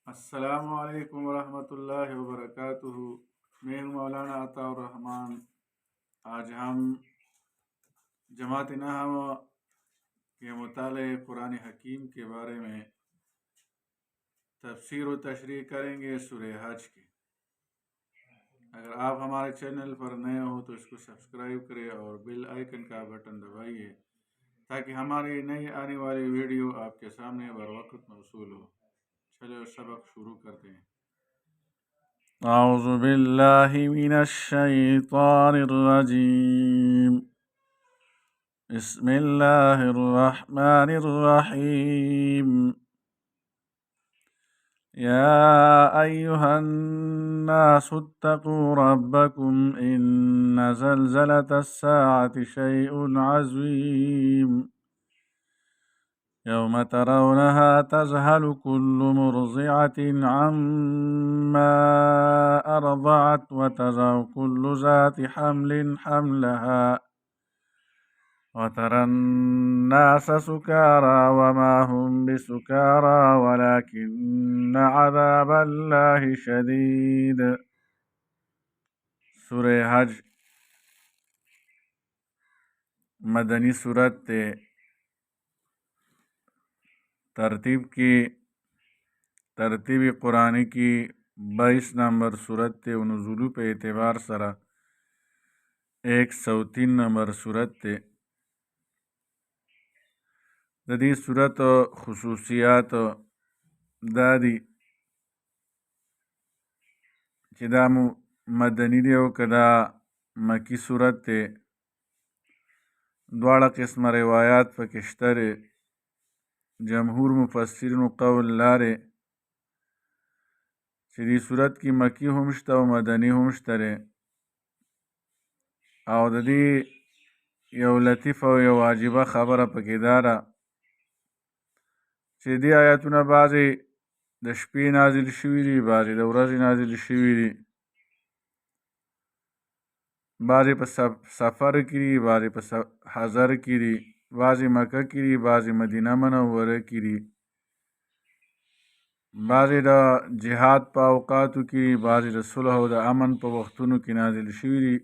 अस्सलामुअलैकुम वरहमतुल्लाहि वबरकातुहू। मैं हूँ मौलाना अताउर रहमान। आज हम जमात नहव के मुताले कुरान हकीम के बारे में तफसीर व तशरीह करेंगे सूरह हज की। अगर आप हमारे चैनल पर नए हो तो इसको सब्सक्राइब करें और बेल आइकन का बटन दबाइए ताकि हमारी नई आने वाली वीडियो आपके सामने बर वक्त मौसूल हो। चलो सबक शुरू करते हैं। अऊज़ु बिल्लाहि मिनश शैतानिर रजीम। बिस्मिल्लाहिर रहमानिर रहीम। या अय्युहन नासु इत्तक़ू रब्बकुम इन्न ज़लज़लतस साअति शैउन अज़ीम। यौम तरौनहा तज़हलु कुल्लु मुर्ज़िअतिन अम्मा अर्ज़अत व तज़अ कुल्लु ज़ाति हम्लिन हम्लहा व तरन्नास सुकारा व मा हुम बिसुकारा वलाकिन्न अज़ाबल्लाहि शदीद। सूरह हज मदनी सूरत थे। तरतीब कुरानी की 22 नंबर सूरत थे। नुज़ुलु पे एतबार सरा 103 नंबर सूरत थे। ददी सूरत खसूसियात दादी चिदा मदनी दे ओ कदा मकी सूरत थे। द्वाड़ा किस्म रिवायात पकिश्तर जमहूर मुफस्सिरीन कौल लारे चिदी सूरत की मकी हमश्ता व मदनी हमश्तरे او د دې یو لطیف او یو عجیبه خبره پکې داره چې دې آیاتونه بعضې د شپې نازل شوي دي، بعضې د ورځې نازل شوي دي، بعضې په سفر کې دي، بعضې په حضر کې دي، بعضې مکه کې دي، بعضې مدینه منوره کې دي، بعضې د جهاد په اوقاتو کې دي، بعضې د صلح او د امن په وختونو کې نازل شوي دي،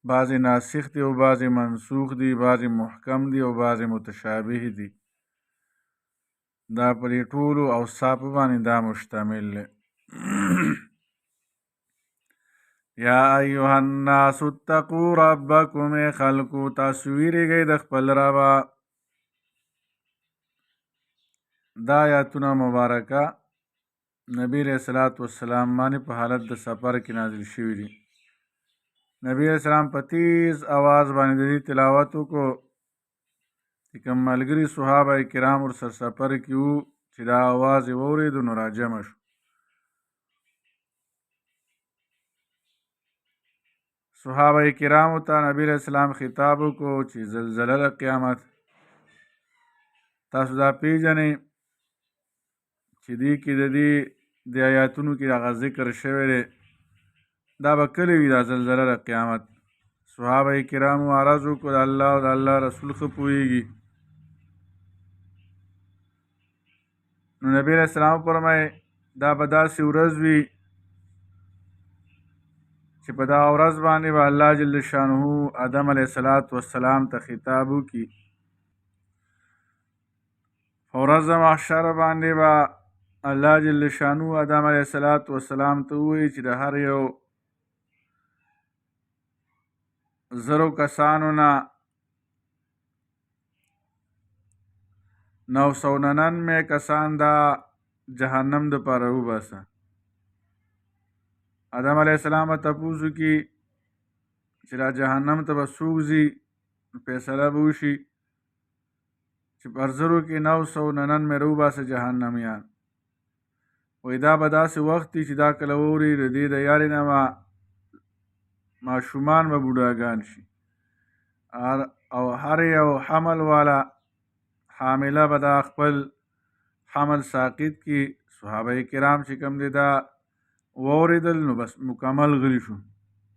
بعضې ناسخ دي او بعضې منسوخ دي، بعضې محکم دي او بعضې متشابه دي. دا پر ټولو اوصافو باندې دا مشتمل دی. یا ایها الناس اتقوا ربکم، ای خلکو تاسو ویریږئ د خپل ربه. دا آیاتونه مبارکه نبی علیہ الصلوۃ والسلام باندې په حالت د سفر کې نازل شوي دي. نبی علیہ السلام په تیز आवाज باندې د دې تلاوت وکړو چې کوم ملګري صحابه کرام ورسره سفر کې وو چې دا आवाज یې واورېدو نو راجمع شو. صحابه کرامو ته نبی علیہ السلام خطاب وکړو چې زلزله د قیامت تاسو دا پیژنئ چې دې کې د آیاتونو کې هغه ذکر شوی دی، دا به کله وي دا زلزله د قیامت. صحابه کرامو عرض وکړو د الله او د الله رسول ښه پوهېږي. نو نبی علیہ السلام فرمایي دا به داسې ورځ وي چې په دا ورځ باندې به الله جل شانه آدم علیه السلام ته خطاب وکړي. په ورځ د محشر باندې به الله جل شانه آدم علیه السلام ته ووایي چې د هر یو 1000 کسانو نه 999 کسان دا جهنم دپاره وباسه. آدم علیه السلام به تپوس وکړي چې دا جهنم ته به څوک ځي، فیصله به وشي چې پر 1000 کې 999 راوباسه جهنمیان. وایي دا به داسې وخت وي چې دا کله واوري د دې د یارې نه ماشومان به بوډاګان شي او هر یو حمل والا حامله به دا خپل حمل ساقط کړي. صحابه کرام چې کوم دی دا واورېدل نو بس مکمل غلي شو.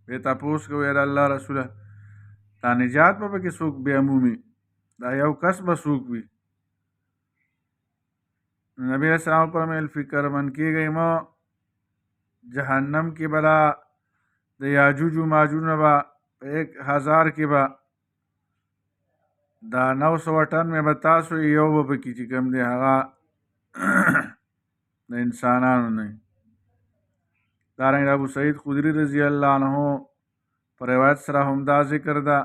یې تپوس کوي د الله رسوله دا نجات به پکې څوک بې عمومي، دا یو کس به څوک وي؟ نبی علیہ السلام فرمایل فکر من کیږئ مه جهنم کې بلا د یاجوج و ماجوج نه به 1000 کې به دا 998 به تاسو یو به پکې چې کوم دی هغه د انسانانو نه دارنګه ابو سعید خدری رضی الله عنه په روایت سره هم دا ذکر ده.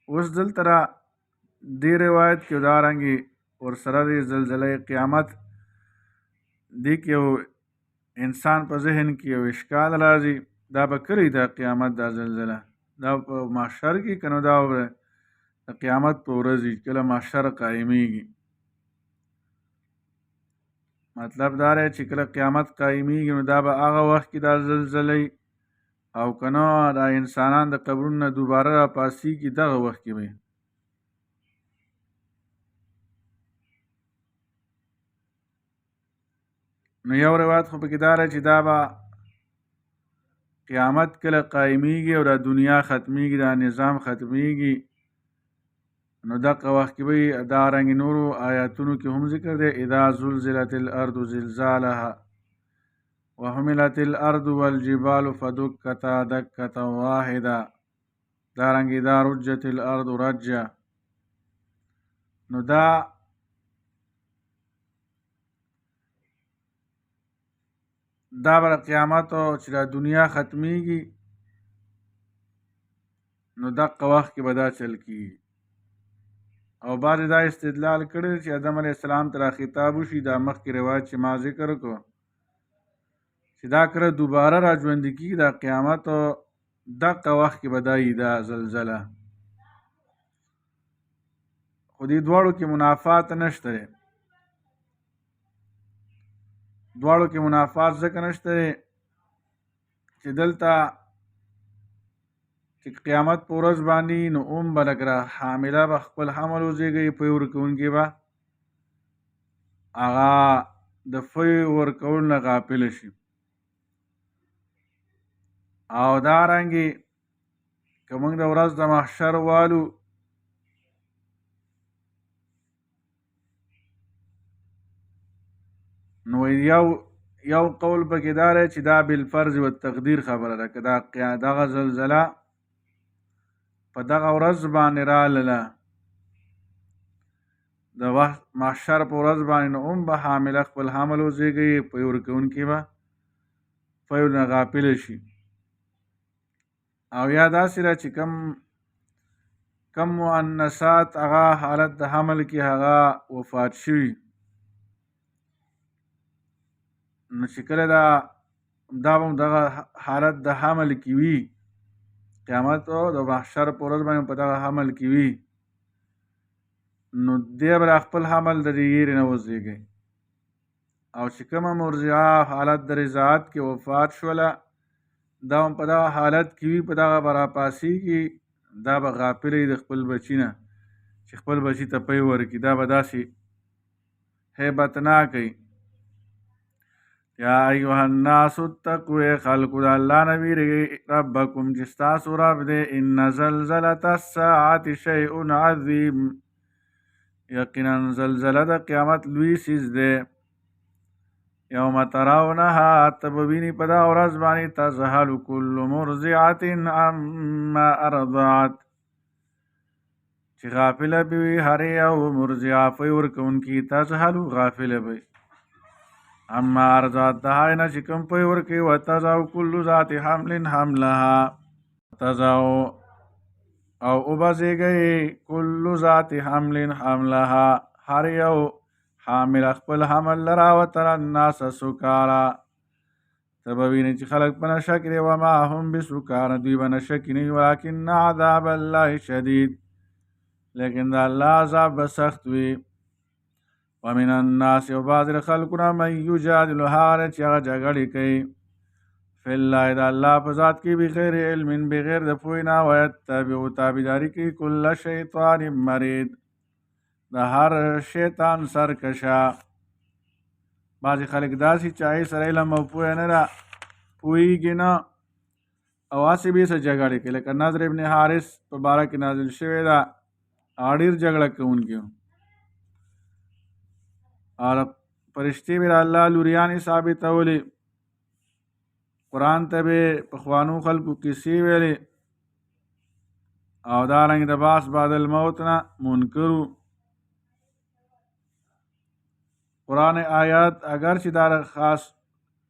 اوس دلته را دې روایت کې دارنګې ورسره د زلزله قیامت دې کې یو انسان په ذهن کې یو اشکال راځي، دا به کله د قیامت دا زلزله دا په محشر کې که نو دا د قیامت په ورځ کله محشر قایمیږي. مطلب دا دی چې کله قیامت قایمیږي نو دا به هغه وخت کې دا زلزله او که نه دا انسانان د قبرونو نه دوباره را پاسېږي دغه وخت کې به نو یو روایت خو پکې دا دی چې دا به قیامت کله قایمیږي او دا دنیا ختمیږي، دا نظام ختمیږي، نو دغه وخت کې به دارنګې نورو آیاتونو کې هم ذکر دی اذا زلزلت الارض زلزالها وحملت الارض والجبال فدکتا دکتا واحده، دارنګې اذا رجت الارض رجه. نو دا به قیامت چې دا دنیا ختمیږي نو دغه وخت کې به دا چل کېږي. او بعضې دا استدلال کړی چې آدم علیه السلام ته را خطاب وشي، دا مخکې روایت چې ما ذکر کړو چې دا کله دوباره را ژوندي کېږي دا قیامت دغه وخت کې به دا وي دا زلزله. خو دې دواړو کې منافات نشته دی، دواړو کې منافات ځکه نشته دی چې دلته چې قیامت په ورځ باندې نو به لکه حامله به خپل حمل وزېږوي، پی ورکوونکي به هغه د فی ورکولو نه غافله شي. او دارنګې که موږ د ورځ د محشر والو نو یو قول پکې دا دی چې دا بالفرض و تقدیر خبره ده، که دغه زلزله په دغه ورځ باندې راغله د محشر په ورځ باندې نو به حامله خپل حمل وزېږوي، پی ورکوونکي به فی نه غافله شي. او یا داسې ده چې کم مؤنثات هغه حالت د حمل کې هغه وفات شوي، نو چې کله دا به دغه حالت د حمل کې وي، قیامت او د محشر په ورځ باندې په دغه حمل کې وي، نو دی به خپل حمل د دې یېرې نه وزېږي. او چې کومه مرضعه حالت د رضاعت کې وفات شوله دا هم په دغه حالت کې وي، په دغه به راپاسېږي، دا به غافله وي د خپل بچي نه چې خپل بچي ته پی ورکړي، دا به داسې هیبتناک وي. یا ایها الناس اتقوا خلقو د الله نه ویرېږئ ربکم چې ستاسو رب دی ان زلزلة الساعة شیء عظیم، یقینا زلزله د قیامت لوی څیز دی. یوم ترونها ته به ویني په دغه ورځ باندې تذهل کل مرضعة عما ارضعت چې غافله به وي هر یو مرضعه فی ورکوونکي، تذهل غافله به اما ارضعت د هغې نه چې کوم پی ورکوي، وتضع کل ذات حمل حملها تضع او به زېږوي کل ذات حمل حملها هر یو حامل خپل حمل لره وترى الناس سکارا ته به وینې چې خلک په نشه کې دي وما هم بسکارا دوی به نشه کې نه وي ولکن عذاب الله شدید لیکن د الله عذاب به سخت وي. ومن الناس او بعض د خلکو نه من یجادل هغه چې هغه جګړې کوي فی الله د الله په ذات کې بغیر علم بغیر د پوهې نه ویتبع تابعداري کوي کل شیطان مرید د هر شیطان سرکشه. بعضې خلک داسې چې هغې سره علم او پوهه نه ده پوهېږي نه او هسې به یې څه جګړې کوي، لکه نضر ابن حارث په باره کې نازل شوې ده، هغه ډېر جګړه کوونکی و. او فرشتې به د الله لوریانې ثابتولې، قرآن ته به پخوانو خلکو کیسې ویلې، او دارنګې د باس بعد الموت نه منکرو. قرآن آیات اگر چې دا خاص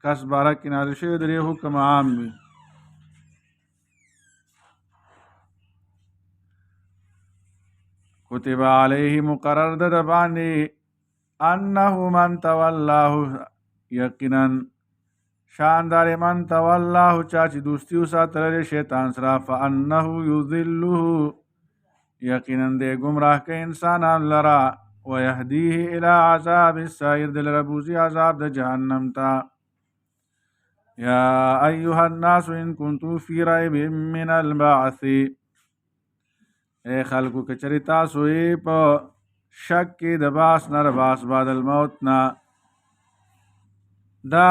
کس باره کې نازل شوی د دې حکم عام وي. کتب علیه مقرر ده د باندې انه من تولاه، یقینا شاندار من تولاه چا چې دوستی وساتله شیطان سره، فانه یضله یقینا دی ګمراه که انسانان لره، ویهدیه الی عذاب السعیر دل ربوزی عذاب د جهنم تا. یا ایها الناس ان کنتم فی ریب من البعث، اے خلکو که چرې تاسو یې په شک کې د باس نه، د باس بعد الموت نه. دا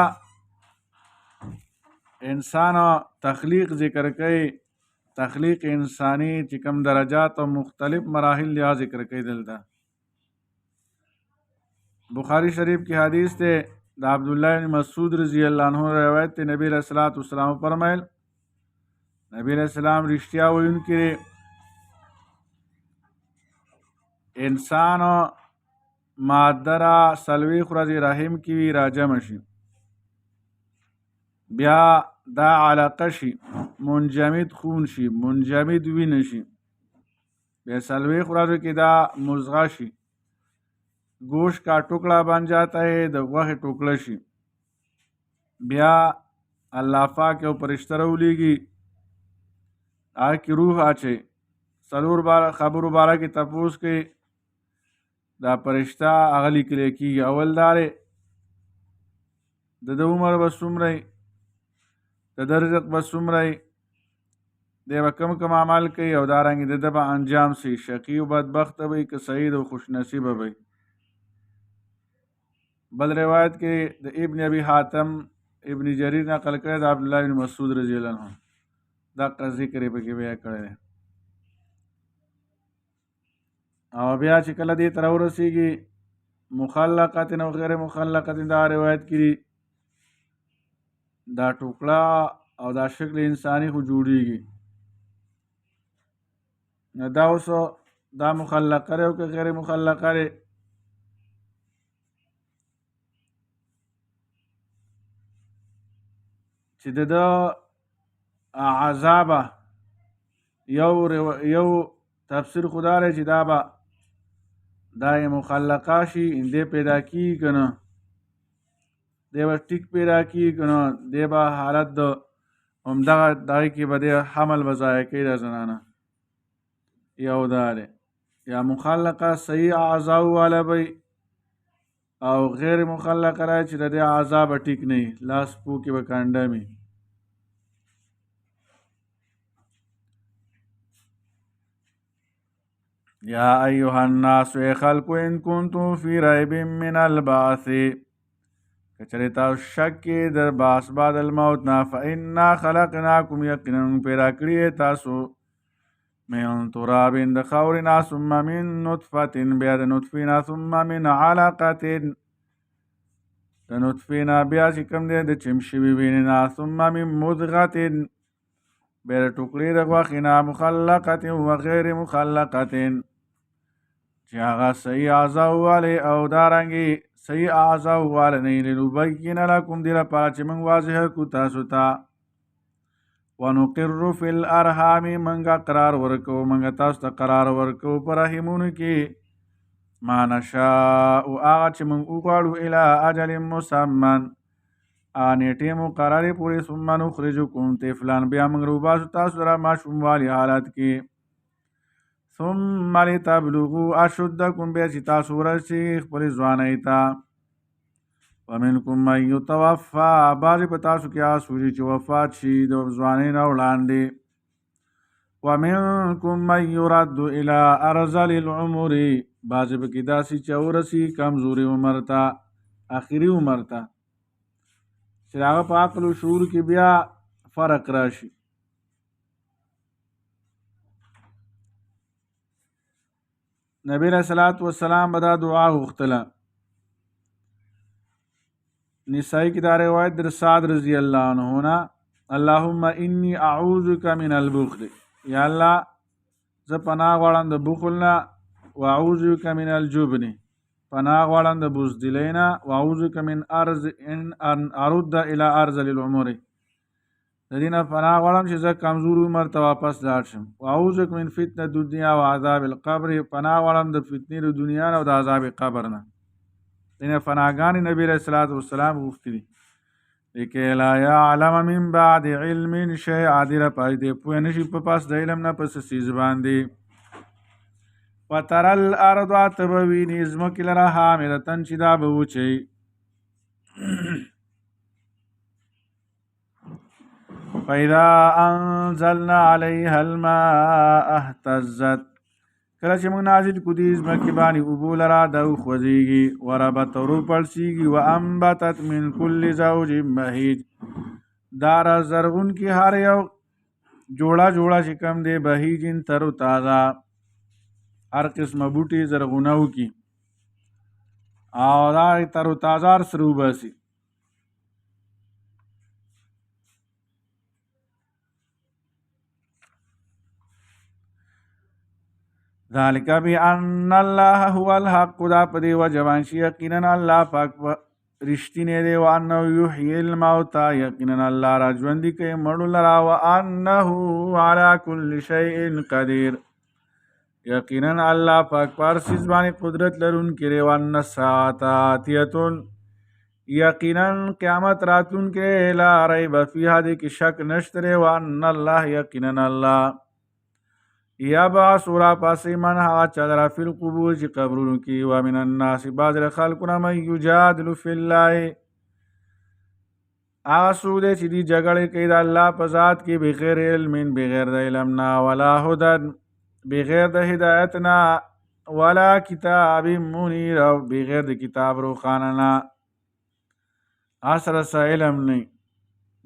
انسان تخلیق ذکر کوي، تخلیق انسانی چې کوم درجات او مختلف مراحل یا ذکر کوي. دلته بخاری شریف کی حدیث ته د عبدالله بن مسعود رضی الله عنه روایت ته نبی علیہ الصلوۃ والسلام فرمایل، نبی علیہ السلام رښتیا ویونکی، انسان ماده را څلوېښت ورځې رحم کې وي راجمع شي، بیا دا علقه شي، منجمد خون شي، منجمد وینه شي، بیا څلوېښت ورځو کې دا مزغه شي، گوشت کا ٹکڑا بن جاتا ہے، د غوښې ټوکړه شي، بیا الله پاک یو فرشته راولیږي هغه کې روح اچوي، څلور خبرو باره کې تپوس کوي، دا فرشته هغه لیکلی کېږي. اول دا دی د ده عمر به څومره وي، د ده رزق به څومره وي، دی به کوم کوم عمل کوي، او دارنګې د ده به انجام سي، شقي او بدبخته به وي که سعید او خوش نصیبه به وي. بل روایت کې د ابن ابي حاتم ابن جریر نقل کړی د عبدالله بن مسعود رضی الله عنه، دغه ذکر یې پکې بیا کړی دی. او بیا چې کله دې ته راورسېږي مخلقت او غیر مخلقت، دا روایت کړي دا ټوکړه او دا شکل انساني خو جوړیږي، نو دا اوس دا مخلقه دی او که غیر مخلقه دی. چې د ده عذابه یو تفسیر خدا دی چې دا به دا یې مخلقه شي، دی پیدا کېږي که نه، دی به ټیک پیدا کېږي که نه، دی به حالت د همدغه دغې کې به دی حمل به ضایع کوي دا زنانه. یو دا دی، یا مخلقه صحیح اعضاو والا به او غیر مخلقه رای چې د دې اعضا به ټیک نه وي، لاس پو کې به کنډم وي. یا ایها الناس ای خلکو ان کنتم فی ریب من البعث، که چرې تاسو شک کې د باس بعد الموت نه، فانا خلقناکم یقینا پیدا کړي تاسو من تراب د خاورې نه، ثم من نطفة بیا د نطفې نه، ثم من علقة د نطفې نه بیا چې کوم دی د چم شوي وینې نه، ثم من مضغة بیا د ټوکړې د غوښې نه، مخلقة و غیر مخلقة چې هغه صحیح اعضاو والی او دارنګې صحیح اعضاو والی نه وي، لنبین لکم دې لپاره چې موږ واضح کړو تاسو ته. ونقر فی الارحام منګه قرار ورکوو، منګه تاسو ته قرار ورکوو په رحمونو کې، ما نشاء هغه چې موږ وغواړو الی اجل مسمى نیټې مقررې پورې، ثم نخرجکم طفلا بیا موږ راوباسو تاسو را ماشوم والي حالت کې، ثم لتبلغوا اشدکم بیا چې تاسو ورسئ خپلې ځوانۍ ته، ومنکم من یتوفی بعضې په تاسو کې هغه څوک چې وفات شي د ځوانۍ نه وړاندې، ومنکم من یرد الی ارذل العمر بعضې پکې داسې چې ورسي کمزوري عمر ته، آخري عمر ته، چې د هغه په عقل و شعور کې بیا فرق راشي. نبی علیہ الصلوۃ والسلام به دا دعا غوښتله نسائی کی دا روایت در سعد رضی اللہ عنہ نا اللهم انی اعوذک من البخل یا اللہ زه پناه غواړم د بخل نه واعوذک من الجبن پناه غواړم د بزدلۍ نه واعوذک من ان ارد الى ارذل العمر د دې نه پناه غواړم چې زه کمزور عمر ته واپس لاړ شم واعوذک من فتنة الدنیا و عذاب القبر پناه غواړم د فتنې د دنیا نه او د عذاب قبر نه دینه پناهګانې نبی علیہ الصلوۃ والسلام غوښتي دي لکه لا یعلم من بعد علم شیئا دې لپاره دې پوه نشي په پاس د علم نه پس څیز باندې وتر الارض تبویني ځمکې لره حاملتن چې دا به وچی فاذا انزلنا عليها الماء اهتزت کله چې موږ نازل کړو دې ځمکې باندې اوبو لره دا وخوځېږي وربت روپړسېږي وانبتت من کل زوج بهیج دا زرغونکي هر یو جوړه چې کوم دی بهیجن تر تازه هر قسمه بوټي زرغونه وکړي او دا تر تازه سره وباسي ذالک بأن الله هو الحق دا په دې وجه باندې یقینا الله پاک رښتینی دی وانه یحیی الموتى یقینا الله را ژوندي کوي مړو لره وانه على كل شیء قدیر یقینا الله پاک پر سیز باندې قدرت لرونکی دی وان الساعة آتیة یقینا قیامت راتلونکی لا ریب فیها دې کې شک نشته وان الله یقینا الله یبعث را پاسې من هغه چا لره فی القبور چې قبرونو کې ومن الناس بعض له خلکونه من یجادل فی الله هغه څوک دی چې دې جګړې کوي د الله په ذات کې بغیر علم بغیر د علم نه ولا هدن بغیر د هدایت نه ولا کتاب منیر او بغیر د کتاب روښانه نه سره څه علم نه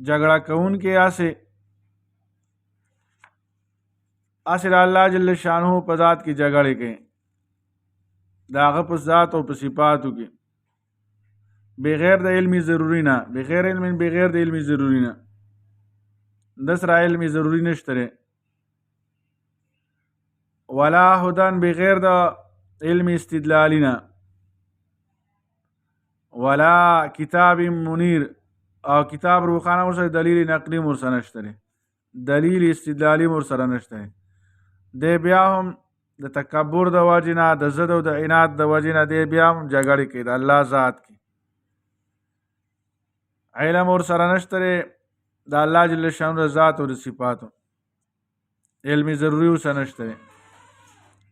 جګړه کوونکي د الله جل شانه په ذات کې جګړې کوي د هغه په ذات او په صفاتو کې بغیر د علمي ضروري نه بغیر د علمي ضروري نه د سره علمي ضروري نشته ولا هدن بغیر د علمي استدلالي نه ولا کتاب منیر او کتاب روښانه ورسره دلیل نقلي ورسره نشته دلیل استدلالي ورسره نشته دی بیا هم د تکبر د وجې نه د ضد او د عناد د وجې نه دی بیا هم جګړې کوي د الله ذات کې علم ورسره نشته د الله جل شانه د ذات او د صفاتو علمي ضروري ورسره نشته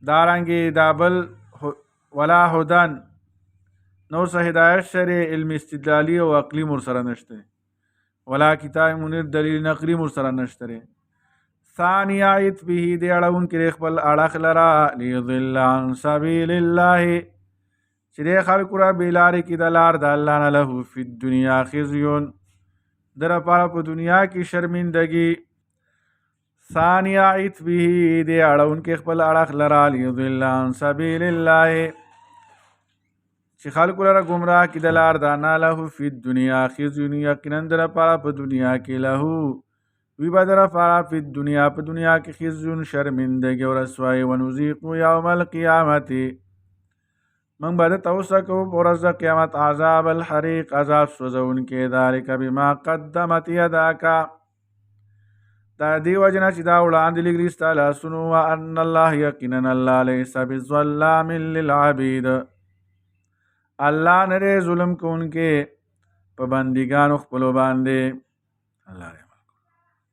دارنګې دا بل ولا هدن نور څه هدایت شرع علمي استدلالي او عقلي ورسره نشته ولا کتاب منیر دلیل نقلي ورسره نشته ثانی آیت به دی اړون کې خپل اړخ لرا لیضل عن سبیل الله چې د خلکو را بیلارې کې د لار د الله نه له فی الدنیا خزي در لپاره په دنیا کې شرمندګي ثانی آیت به دی اړون کې خپل اړخ لرا لیضل عن سبیل الله چې خلکو لره گمراه کې د لار د نه له فی الدنیا خزي یقینا در لپاره په دنیا کې له وی بدر فارا فی الدنیا په دنیا کې خزي شرمندګي او رسوایی ونذيق یوم القیامت من بعد توسکو ورځ قیامت عذاب الحریق عذاب سوزون کې ذالک بما قدمت یداک دا دی وجنه چې دا وړاندې لګري ستاله سنو ان الله یقینا الله لیس بظلام للعبید الله نه ظلم کوونکې په بندګانو خپل باندې الله